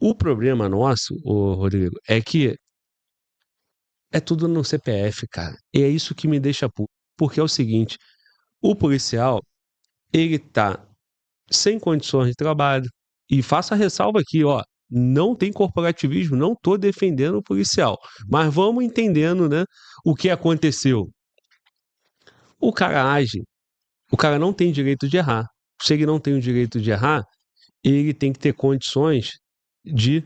O problema nosso, ô Rodrigo, é que é tudo no CPF, cara. E é isso que me deixa puto. Porque é o seguinte, o policial, ele tá sem condições de trabalho. E faço a ressalva aqui, ó, não tem corporativismo, não tô defendendo o policial. Mas vamos entendendo, né, o que aconteceu. O cara age, o cara não tem direito de errar. Se ele não tem o direito de errar, ele tem que ter condições de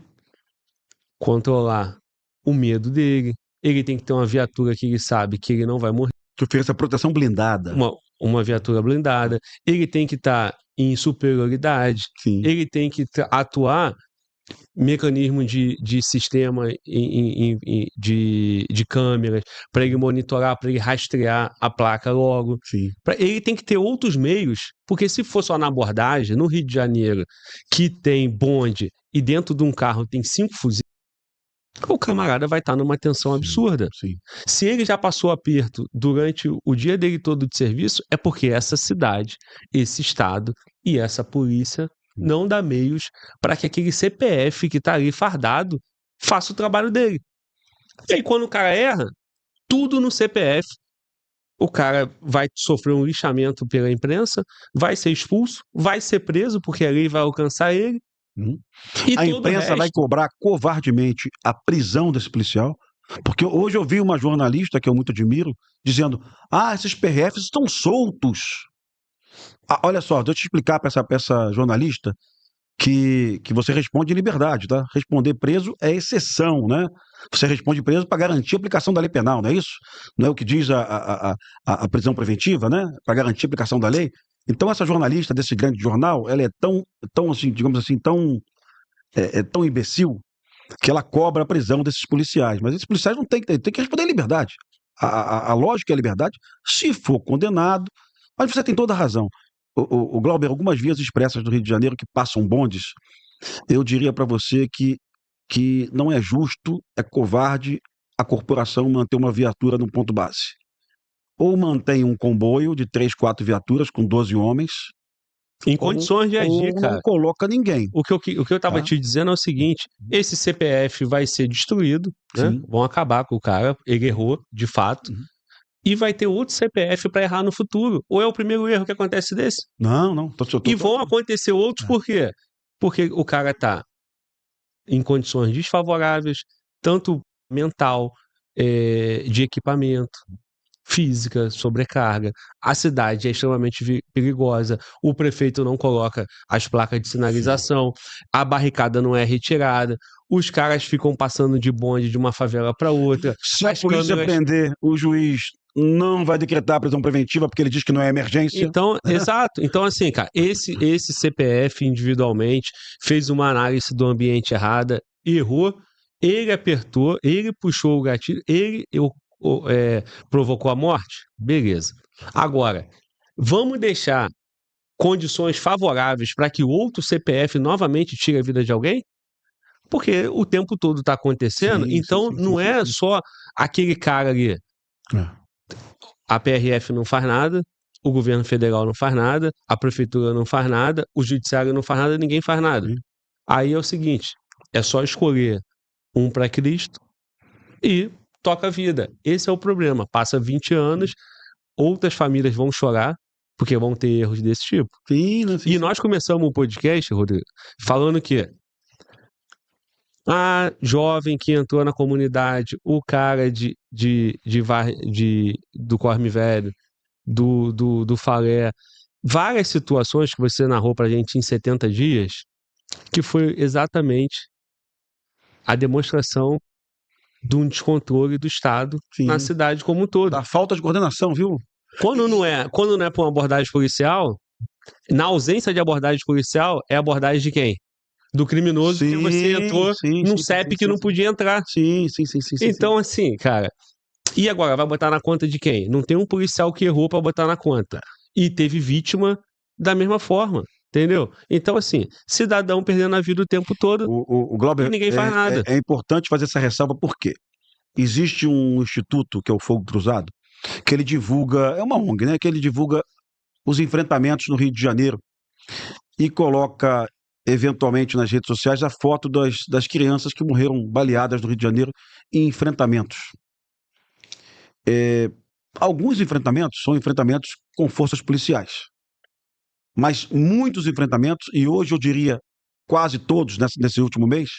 controlar o medo dele. Ele tem que ter uma viatura que ele sabe que ele não vai morrer. Que ofereça proteção blindada. Uma viatura blindada. Ele tem que estar em superioridade. Sim. Ele tem que atuar mecanismo de sistema de câmeras para ele monitorar, para ele rastrear a placa logo. Sim. Ele tem que ter outros meios, porque se for só na abordagem, no Rio de Janeiro, que tem bonde e dentro de um carro tem 5 fuzis, o camarada vai estar numa tensão absurda. Sim. Se ele já passou aperto durante o dia dele todo de serviço, é porque essa cidade, esse estado e essa polícia não dá meios para que aquele CPF que está ali fardado faça o trabalho dele. E aí, quando o cara erra, tudo no CPF, o cara vai sofrer um lixamento pela imprensa, vai ser expulso, vai ser preso, porque a lei vai alcançar ele. E a imprensa vai cobrar covardemente a prisão desse policial, porque hoje eu vi uma jornalista, que eu muito admiro, dizendo, esses PRFs estão soltos. Olha só, deixa eu te explicar para essa jornalista que você responde em liberdade, tá? Responder preso é exceção, né? Você responde preso para garantir a aplicação da lei penal, não é isso? Não é o que diz a prisão preventiva, né? Para garantir a aplicação da lei. Então essa jornalista desse grande jornal, ela é tão assim, digamos assim, tão imbecil que ela cobra a prisão desses policiais. Mas esses policiais não têm que responder em liberdade. A lógica é a liberdade, se for condenado. Mas você tem toda a razão. O Glauber, algumas vias expressas do Rio de Janeiro que passam bondes, eu diria para você que não é justo, é covarde a corporação manter uma viatura no ponto base. Ou mantém um comboio de 3, 4 viaturas com 12 homens, em condições de agir, ou cara. não coloca ninguém. O que eu estava te dizendo é o seguinte, esse CPF vai ser destruído, né? Vão acabar com o cara, ele errou, de fato, e vai ter outro CPF para errar no futuro. Ou é o primeiro erro que acontece desse? Não. E vão acontecer outros por quê? Porque o cara está em condições desfavoráveis, tanto mental, de equipamento, física, sobrecarga. A cidade é extremamente perigosa, o prefeito não coloca as placas de sinalização, a barricada não é retirada, os caras ficam passando de bonde de uma favela para outra. Se a polícia prender, o juiz não vai decretar a prisão preventiva porque ele diz que não é emergência. Então, exato. Então, assim, cara, esse CPF individualmente fez uma análise do ambiente errada, errou, ele apertou, ele puxou o gatilho, ele provocou a morte? Beleza. Agora, vamos deixar condições favoráveis para que o outro CPF novamente tire a vida de alguém? Porque o tempo todo está acontecendo, então não é só aquele cara ali. A PRF não faz nada, o governo federal não faz nada, a prefeitura não faz nada, o judiciário não faz nada, ninguém faz nada. Aí é o seguinte, é só escolher um para Cristo e toca a vida. Esse é o problema. Passa 20 anos, outras famílias vão chorar, porque vão ter erros desse tipo. E nós começamos o podcast, Rodrigo, falando que a jovem que entrou na comunidade, o cara do Corme Velho, do Falé, várias situações que você narrou pra gente em 70 dias, que foi exatamente a demonstração de um descontrole do Estado na cidade como um todo. Da falta de coordenação, viu? Quando não é para uma abordagem policial, na ausência de abordagem policial, é abordagem de quem? Do criminoso que você entrou num CEP que não podia entrar. Sim. Então, assim, cara, e agora, vai botar na conta de quem? Não tem um policial que errou pra botar na conta. E teve vítima da mesma forma, entendeu? Então, assim, cidadão perdendo a vida o tempo todo o Glauber, e ninguém faz nada. É importante fazer essa ressalva porque existe um instituto, que é o Fogo Cruzado, que ele divulga, é uma ONG, né? Que ele divulga os enfrentamentos no Rio de Janeiro e coloca eventualmente nas redes sociais a foto das crianças que morreram baleadas no Rio de Janeiro em enfrentamentos. Alguns enfrentamentos são enfrentamentos com forças policiais, mas muitos enfrentamentos, e hoje eu diria quase todos nesse último mês,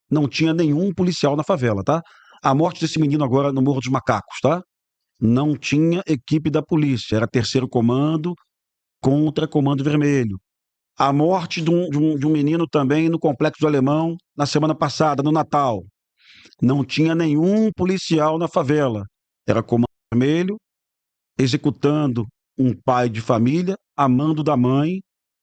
não tinha nenhum policial na favela, tá? A morte desse menino agora no Morro dos Macacos, tá? Não tinha equipe da polícia, era terceiro comando contra comando vermelho. A morte de um menino também no Complexo do Alemão na semana passada, no Natal. Não tinha nenhum policial na favela. Era comando vermelho, executando um pai de família, a mando da mãe,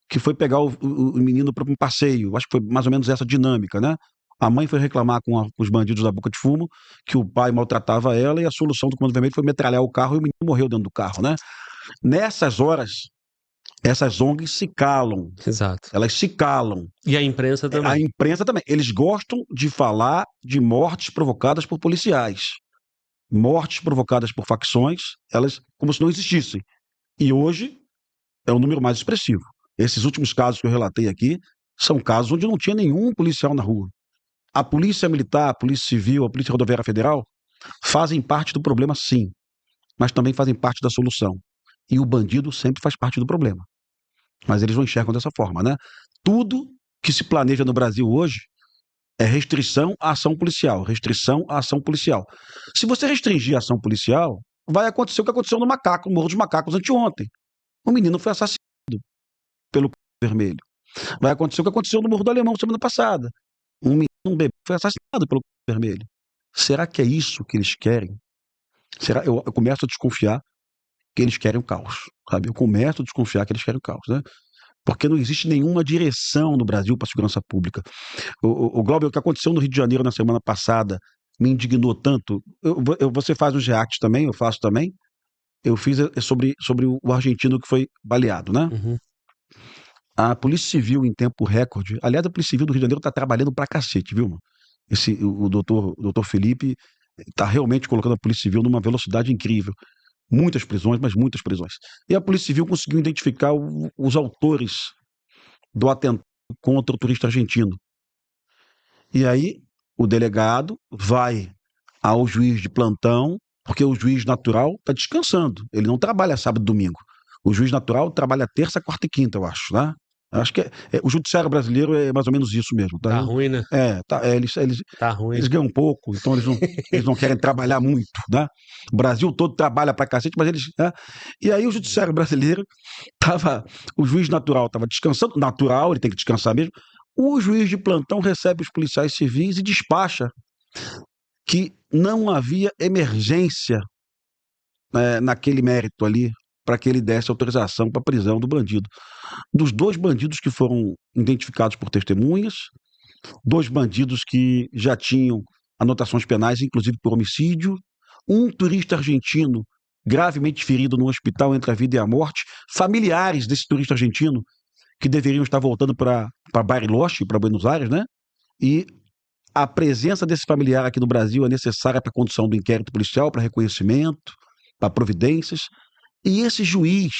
que foi pegar o menino para um passeio. Acho que foi mais ou menos essa dinâmica, né? A mãe foi reclamar com os bandidos da Boca de Fumo que o pai maltratava ela e a solução do comando vermelho foi metralhar o carro e o menino morreu dentro do carro, né? Nessas horas, essas ONGs se calam. Exato. Elas se calam. E a imprensa também. A imprensa também. Eles gostam de falar de mortes provocadas por policiais. Mortes provocadas por facções, elas como se não existissem. E hoje é o número mais expressivo. Esses últimos casos que eu relatei aqui são casos onde não tinha nenhum policial na rua. A Polícia Militar, a Polícia Civil, a Polícia Rodoviária Federal fazem parte do problema, sim, mas também fazem parte da solução. E o bandido sempre faz parte do problema. Mas eles não enxergam dessa forma, né? Tudo que se planeja no Brasil hoje é restrição à ação policial, restrição à ação policial. Se você restringir a ação policial, vai acontecer o que aconteceu no Morro dos Macacos anteontem. Um menino foi assassinado pelo vermelho. Vai acontecer o que aconteceu no Morro do Alemão semana passada. Um bebê foi assassinado pelo vermelho. Será que é isso que eles querem? Eu começo a desconfiar que eles querem o caos, sabe? Eu começo a desconfiar que eles querem o caos, né? Porque não existe nenhuma direção no Brasil para a segurança pública. O Glauber, o que aconteceu no Rio de Janeiro na semana passada me indignou tanto. Você faz os reacts também, eu faço também. Eu fiz sobre o argentino que foi baleado, né? Uhum. A Polícia Civil, em tempo recorde, aliás, a Polícia Civil do Rio de Janeiro está trabalhando pra cacete, viu? O doutor Felipe está realmente colocando a Polícia Civil numa velocidade incrível. Muitas prisões, mas muitas prisões. E a Polícia Civil conseguiu identificar os autores do atentado contra o turista argentino. E aí, o delegado vai ao juiz de plantão, porque o juiz natural está descansando. Ele não trabalha sábado e domingo. O juiz natural trabalha terça, quarta e quinta, eu acho, né? Acho que o judiciário brasileiro é mais ou menos isso mesmo. Tá ruim, né? Tá ruim. Eles ganham um pouco, então eles não querem trabalhar muito, né? O Brasil todo trabalha pra cacete, mas eles... Né? E aí o judiciário brasileiro o juiz natural estava descansando, natural, ele tem que descansar mesmo. O juiz de plantão recebe os policiais civis e despacha que não havia emergência naquele mérito ali para que ele desse autorização para a prisão do bandido. Dos 2 bandidos que foram identificados por testemunhas, 2 bandidos que já tinham anotações penais, inclusive por homicídio, um turista argentino gravemente ferido no hospital entre a vida e a morte, familiares desse turista argentino que deveriam estar voltando para Bariloche, para Buenos Aires, né? E a presença desse familiar aqui no Brasil é necessária para a condução do inquérito policial, para reconhecimento, para providências. E esse juiz,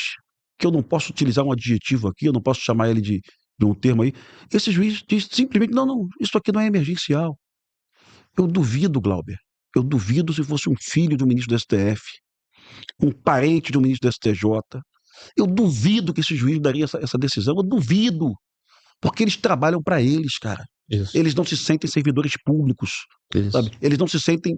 que eu não posso utilizar um adjetivo aqui, eu não posso chamar ele de um termo aí, esse juiz diz simplesmente, não, isso aqui não é emergencial. Eu duvido, Glauber, eu duvido se fosse um filho do ministro do STF, um parente do ministro do STJ, eu duvido que esse juiz daria essa decisão, eu duvido, porque eles trabalham para eles, cara. Isso. Eles não se sentem servidores públicos, sabe? Eles não se sentem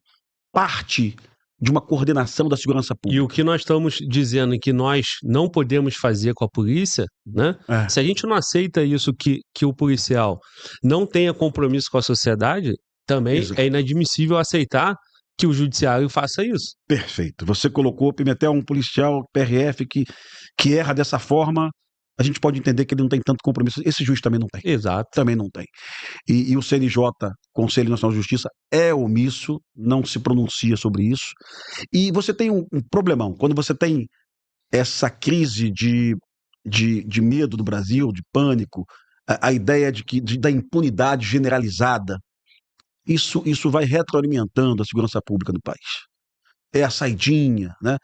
parte de uma coordenação da segurança pública. E o que nós estamos dizendo que nós não podemos fazer com a polícia, né? Se a gente não aceita isso, que o policial não tenha compromisso com a sociedade, também é inadmissível aceitar que o judiciário faça isso. Perfeito. Você colocou, Pimentel, um policial PRF que erra dessa forma, a gente pode entender que ele não tem tanto compromisso. Esse juiz também não tem. Exato. Também não tem. E o CNJ, Conselho Nacional de Justiça, é omisso, não se pronuncia sobre isso. E você tem um problemão. Quando você tem essa crise de medo do Brasil, de pânico, a ideia da impunidade generalizada, isso vai retroalimentando a segurança pública no país. É a saidinha, né?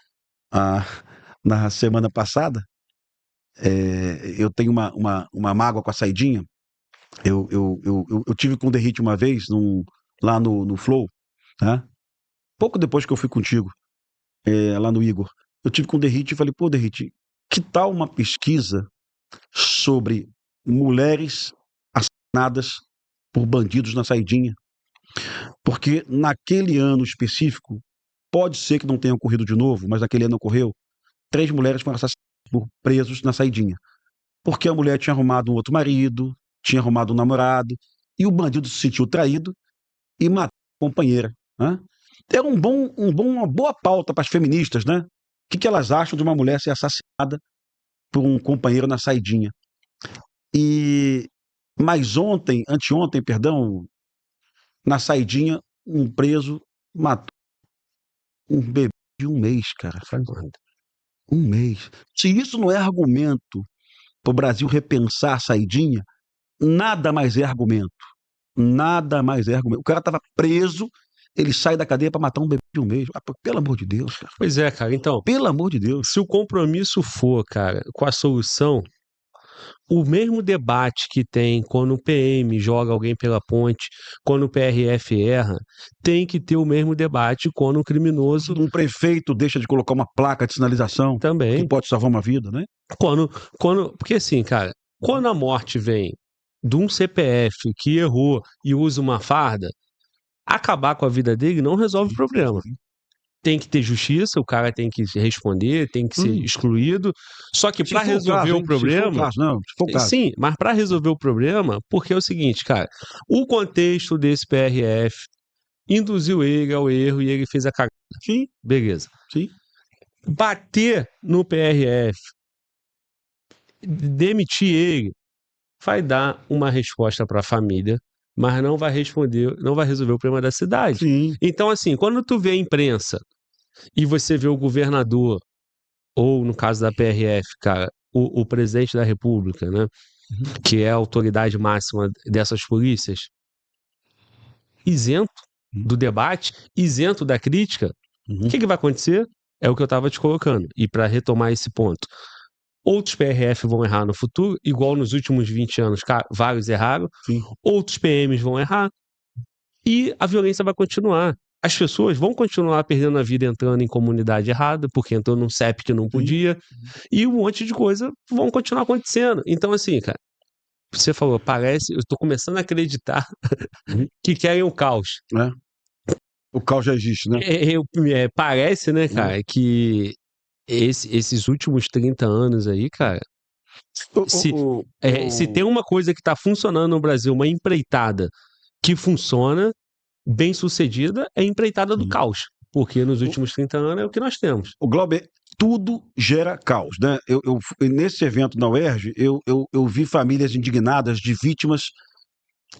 Na semana passada, eu tenho uma mágoa com a saidinha, Eu tive com o Derrite uma vez, lá no Flow, né? Pouco depois que eu fui contigo, lá no Igor. Eu tive com o Derrite e falei, pô, Derrite, que tal uma pesquisa sobre mulheres assassinadas por bandidos na saidinha? Porque naquele ano específico, pode ser que não tenha ocorrido de novo, mas naquele ano ocorreu, 3 mulheres foram assassinadas por presos na saidinha. Porque a mulher tinha arrumado um outro marido, tinha arrumado um namorado, e o bandido se sentiu traído e matou a companheira. Né? Era uma boa pauta para as feministas, né? O que elas acham de uma mulher ser assassinada por um companheiro na saidinha? Mas anteontem, perdão, na saidinha, um preso matou um bebê de 1 mês, cara. Faz 1 mês. Se isso não é argumento para o Brasil repensar a saidinha, nada mais é argumento. Nada mais é argumento. O cara estava preso, ele sai da cadeia para matar um bebê de 1 mês. Pelo amor de Deus, cara. Pois é, cara. Então, pelo amor de Deus. Se o compromisso for, cara, com a solução, o mesmo debate que tem quando o PM joga alguém pela ponte, quando o PRF erra, tem que ter o mesmo debate quando o criminoso... Um prefeito deixa de colocar uma placa de sinalização também, que pode salvar uma vida, né? Porque assim, cara, quando a morte vem de um CPF que errou e usa uma farda, acabar com a vida dele não resolve o problema. Tem que ter justiça, o cara tem que responder, tem que ser excluído. Só que para resolver o problema... Sim, mas para resolver o problema, porque é o seguinte, cara, o contexto desse PRF induziu ele ao erro e ele fez a cagada. Sim. Beleza. Sim. Bater no PRF, demitir ele, vai dar uma resposta para a família, mas não vai responder, não vai resolver o problema da cidade. Sim. Então, assim, quando tu vê a imprensa e você vê o governador, ou no caso da PRF, cara, o presidente da República, né, que é a autoridade máxima dessas polícias, isento do debate, isento da crítica, o que vai acontecer? É o que eu estava te colocando. E para retomar esse ponto, outros PRF vão errar no futuro, igual nos últimos 20 anos, vários erraram. Sim. Outros PMs vão errar e a violência vai continuar. As pessoas vão continuar perdendo a vida entrando em comunidade errada, porque entrou num CEP que não podia, e um monte de coisa vão continuar acontecendo. Então, assim, cara, você falou, parece, eu tô começando a acreditar que querem o caos. O caos já existe, né? Parece, né, cara, que esses últimos 30 anos aí, cara, se tem uma coisa que tá funcionando no Brasil, uma empreitada que funciona, bem sucedida, é a empreitada do caos. Porque nos últimos 30 anos é o que nós temos. O Glauber, tudo gera caos, né? Nesse evento na UERJ, eu vi famílias indignadas de vítimas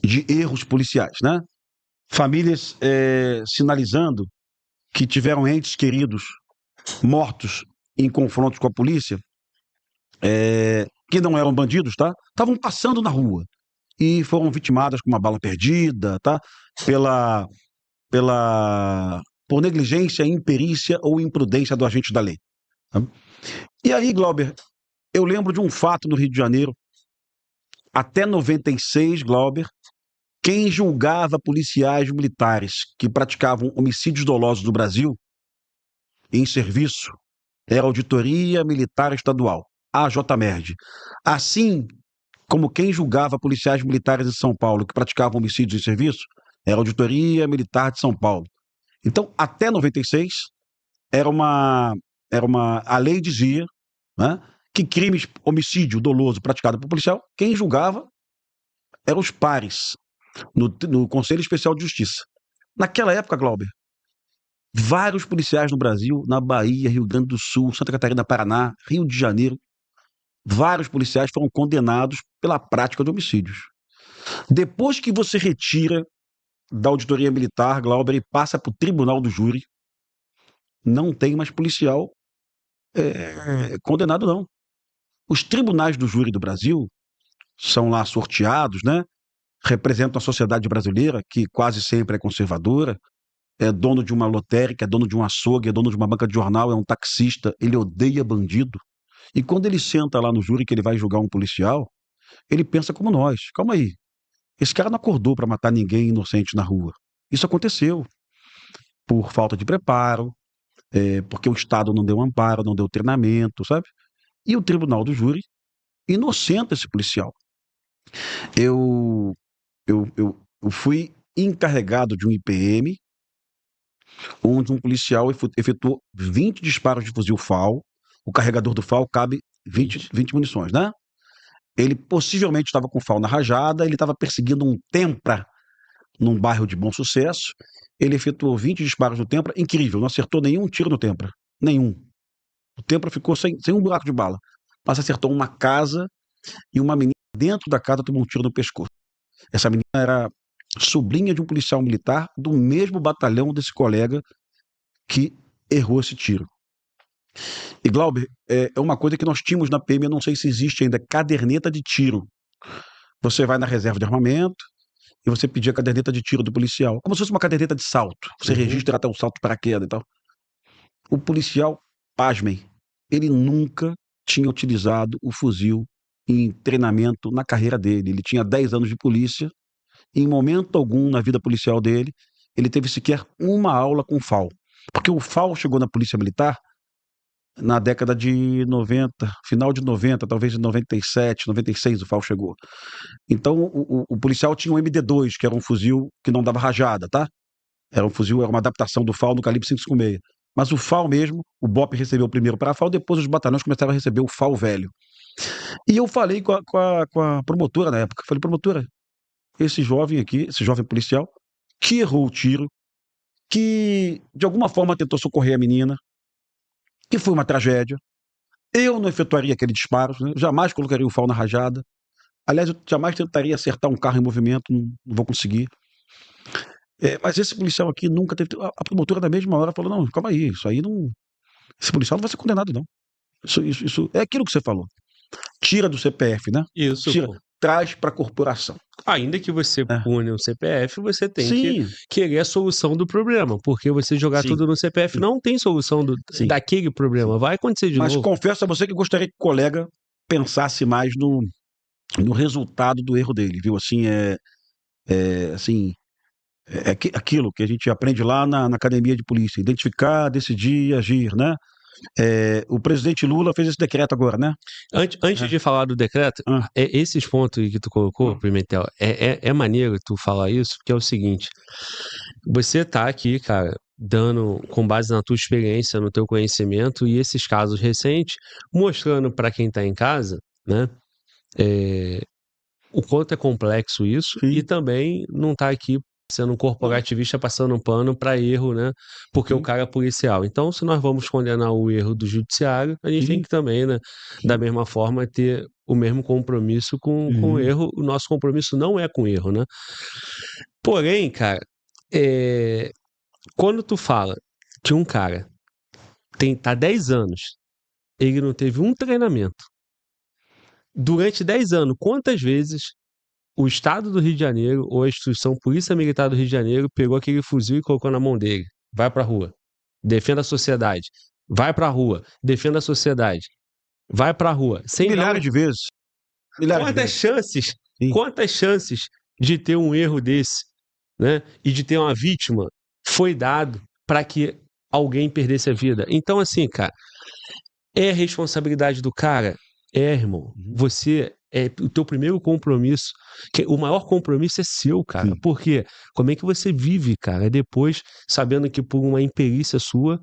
de erros policiais, né? Famílias sinalizando que tiveram entes queridos mortos em confrontos com a polícia, que não eram bandidos, tá? Estavam passando na rua e foram vitimadas com uma bala perdida, tá? Por negligência, imperícia ou imprudência do agente da lei. Tá? E aí, Glauber, eu lembro de um fato no Rio de Janeiro. Até 96, Glauber, quem julgava policiais militares que praticavam homicídios dolosos no Brasil em serviço era a Auditoria Militar Estadual, a AJMERD. Assim como quem julgava policiais militares em São Paulo que praticavam homicídios em serviço era a Auditoria Militar de São Paulo. Então, até 96, a lei dizia, né, que crimes, homicídio doloso praticado por policial, quem julgava eram os pares no Conselho Especial de Justiça. Naquela época, Glauber, vários policiais no Brasil, na Bahia, Rio Grande do Sul, Santa Catarina, Paraná, Rio de Janeiro, vários policiais foram condenados pela prática de homicídios. Depois que você retira da Auditoria Militar, Glauber, e passa para o Tribunal do Júri, não tem mais policial condenado, não. Os tribunais do júri do Brasil são lá sorteados, né? Representam a sociedade brasileira, que quase sempre é conservadora, é dono de uma lotérica, é dono de um açougue, é dono de uma banca de jornal, é um taxista, ele odeia bandido. E quando ele senta lá no júri que ele vai julgar um policial, ele pensa como nós. Calma aí, Esse cara não acordou para matar ninguém inocente na rua. Isso aconteceu por falta de preparo, porque o Estado não deu amparo, não deu treinamento, sabe? E o tribunal do júri inocenta esse policial. Eu, eu fui encarregado de um IPM, onde um policial efetuou 20 disparos de fuzil FAL. O carregador do FAL cabe 20 munições, né? Ele possivelmente estava com FAL na rajada, ele estava perseguindo um Tempra num bairro de Bom Sucesso. Ele efetuou 20 disparos no Tempra, incrível, não acertou nenhum tiro no Tempra, nenhum. O Tempra ficou sem um buraco de bala, mas acertou uma casa e uma menina dentro da casa tomou um tiro no pescoço. Essa menina era sobrinha de um policial militar do mesmo batalhão desse colega que errou esse tiro. E, Glauber, é uma coisa que nós tínhamos na PM, eu não sei se existe ainda, caderneta de tiro. Você vai na reserva de armamento e você pedia a caderneta de tiro do policial, como se fosse uma caderneta de salto. Você registra até o salto para queda e tal. O policial, pasmem, ele nunca tinha utilizado o fuzil em treinamento na carreira dele. Ele tinha 10 anos de polícia e em momento algum na vida policial dele, ele teve sequer uma aula com FAL. Porque o FAL chegou na Polícia Militar na década de 90, final de 90, talvez em 97, 96 o FAL chegou. Então o policial tinha um MD2, que era um fuzil que não dava rajada, tá? Era um fuzil, era uma adaptação do FAL no calibre 5,56. Mas o FAL mesmo, o BOP recebeu primeiro para a FAL, depois os batalhões começaram a receber o FAL velho. E eu falei com a promotora na época, falei, promotora, esse jovem aqui, esse jovem policial, que errou o tiro, que de alguma forma tentou socorrer a menina, que foi uma tragédia. Eu não efetuaria aquele disparo, né? Jamais colocaria o FAL na rajada. Aliás, eu jamais tentaria acertar um carro em movimento, não vou conseguir. Mas esse policial aqui nunca teve. A promotora, na mesma hora, falou: não, calma aí, isso aí não. Esse policial não vai ser condenado, não. Isso é aquilo que você falou. Tira do CPF, né? Isso. Tira, traz para a corporação. Ainda que você pune o CPF, você tem que querer a solução do problema, porque você jogar tudo no CPF não tem solução daquele problema. Vai acontecer de novo. Mas confesso a você que gostaria que o colega pensasse mais no resultado do erro dele, viu? Assim, aquilo que a gente aprende lá na academia de polícia: identificar, decidir e agir, né? O presidente Lula fez esse decreto agora, né? Antes de falar do decreto, esses pontos que tu colocou, Pimentel, é maneiro tu falar isso, porque é o seguinte: você tá aqui, cara, dando, com base na tua experiência, no teu conhecimento, e esses casos recentes, mostrando para quem tá em casa, né, o quanto é complexo isso, e também não tá aqui sendo um corporativista passando um pano para erro, né? Porque o cara é policial. Então, se nós vamos condenar o erro do judiciário, a gente tem que também, né, da mesma forma, ter o mesmo compromisso com o erro. O nosso compromisso não é com o erro, né? Porém, cara, quando tu fala de um cara tá 10 anos, ele não teve um treinamento. Durante 10 anos, quantas vezes o Estado do Rio de Janeiro ou a instituição Polícia Militar do Rio de Janeiro pegou aquele fuzil e colocou na mão dele? Vai pra rua. Defenda a sociedade. Vai pra rua. Defenda a sociedade. Vai pra rua. Milhares de vezes. Quantas chances de ter um erro desse, né? E de ter uma vítima foi dado para que alguém perdesse a vida? Então, assim, cara, é responsabilidade do cara? Irmão. Você o teu primeiro compromisso, o maior compromisso é seu, cara. Porque como é que você vive, cara, depois sabendo que por uma imperícia sua,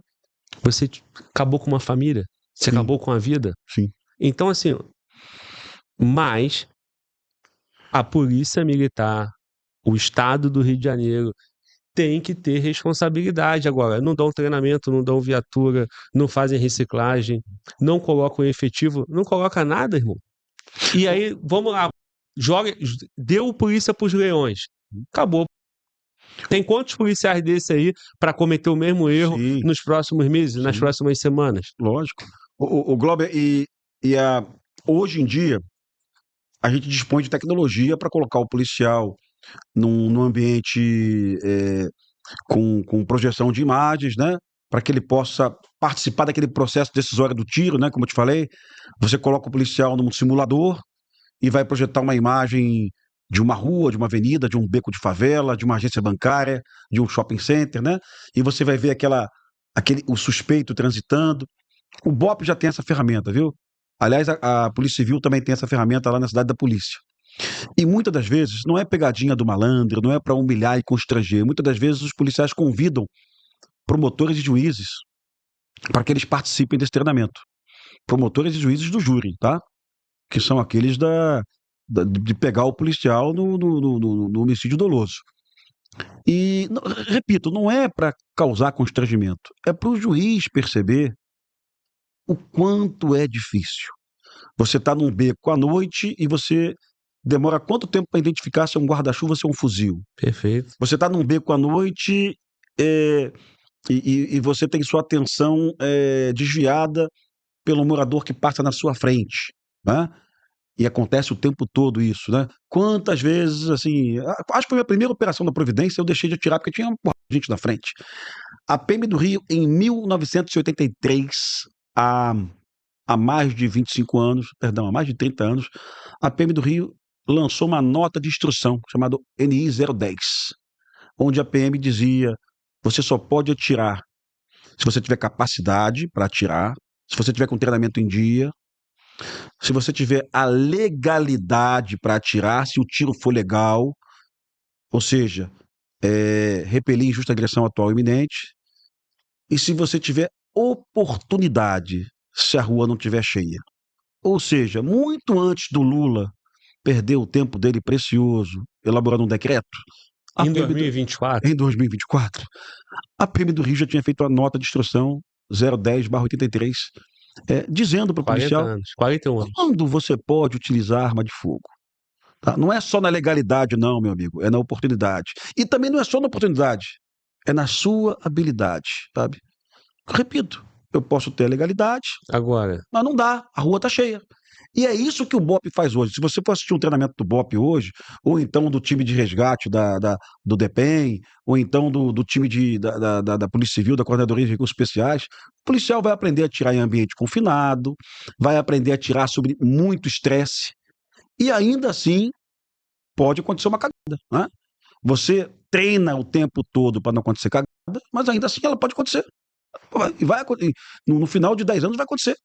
você acabou com uma família, você acabou com a vida? Então, assim, mas a Polícia Militar, o Estado do Rio de Janeiro tem que ter responsabilidade agora. Não dão treinamento, não dão viatura, não fazem reciclagem, não colocam efetivo, não coloca nada, irmão. E aí, vamos lá, deu polícia pros leões. Acabou. Tem quantos policiais desse aí para cometer o mesmo erro nos próximos meses, nas próximas semanas? Lógico. O Glauber, hoje em dia, a gente dispõe de tecnologia para colocar o policial num ambiente com projeção de imagens, né? Para que ele possa participar daquele processo decisório do tiro, né? Como eu te falei, você coloca o policial num simulador e vai projetar uma imagem de uma rua, de uma avenida, de um beco de favela, de uma agência bancária, de um shopping center, né? E você vai ver o suspeito transitando. O BOP já tem essa ferramenta, viu? Aliás, a Polícia Civil também tem essa ferramenta lá na cidade da polícia. E muitas das vezes não é pegadinha do malandro, não é para humilhar e constranger. Muitas das vezes os policiais convidam promotores e juízes para que eles participem desse treinamento. Promotores e juízes do júri, tá? Que são aqueles de pegar o policial no homicídio doloso. E, repito, não é para causar constrangimento, é para o juiz perceber o quanto é difícil. Você está num beco à noite e você demora quanto tempo para identificar se é um guarda-chuva ou se é um fuzil? Perfeito. Você está num beco à noite e você tem sua atenção desviada pelo morador que passa na sua frente, né? E acontece o tempo todo isso, né? Quantas vezes, assim, acho que foi a minha primeira operação da Providência, eu deixei de atirar porque tinha gente na frente. A PM do Rio, em 1983, há mais de 25 anos, perdão, há mais de 30 anos, a PM do Rio lançou uma nota de instrução chamada NI 010, onde a PM dizia: você só pode atirar se você tiver capacidade para atirar, se você tiver com treinamento em dia, se você tiver a legalidade para atirar, se o tiro for legal, ou seja, repelir injusta agressão atual e iminente, e se você tiver oportunidade, se a rua não estiver cheia. Ou seja, muito antes do Lula perder o tempo dele precioso elaborando um decreto, em 2024? Em 2024, a PM do Rio já tinha feito a nota de instrução 010/83, dizendo para o policial 41 anos. Quando você pode utilizar arma de fogo. Tá? Não é só na legalidade, não, meu amigo, é na oportunidade. E também não é só na oportunidade, é na sua habilidade, sabe? Repito, eu posso ter a legalidade, agora, mas não dá, a rua está cheia. E é isso que o BOP faz hoje. Se você for assistir um treinamento do BOP hoje, ou então do time de resgate do DEPEN, ou então do time da Polícia Civil, da Coordenadoria de Recursos Especiais, o policial vai aprender a atirar em ambiente confinado, vai aprender a atirar sobre muito estresse, e ainda assim pode acontecer uma cagada, né? Você treina o tempo todo para não acontecer cagada, mas ainda assim ela pode acontecer. No final de 10 anos vai acontecer.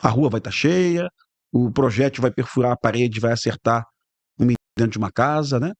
A rua vai estar cheia, o projétil vai perfurar a parede, vai acertar um menino dentro de uma casa, né?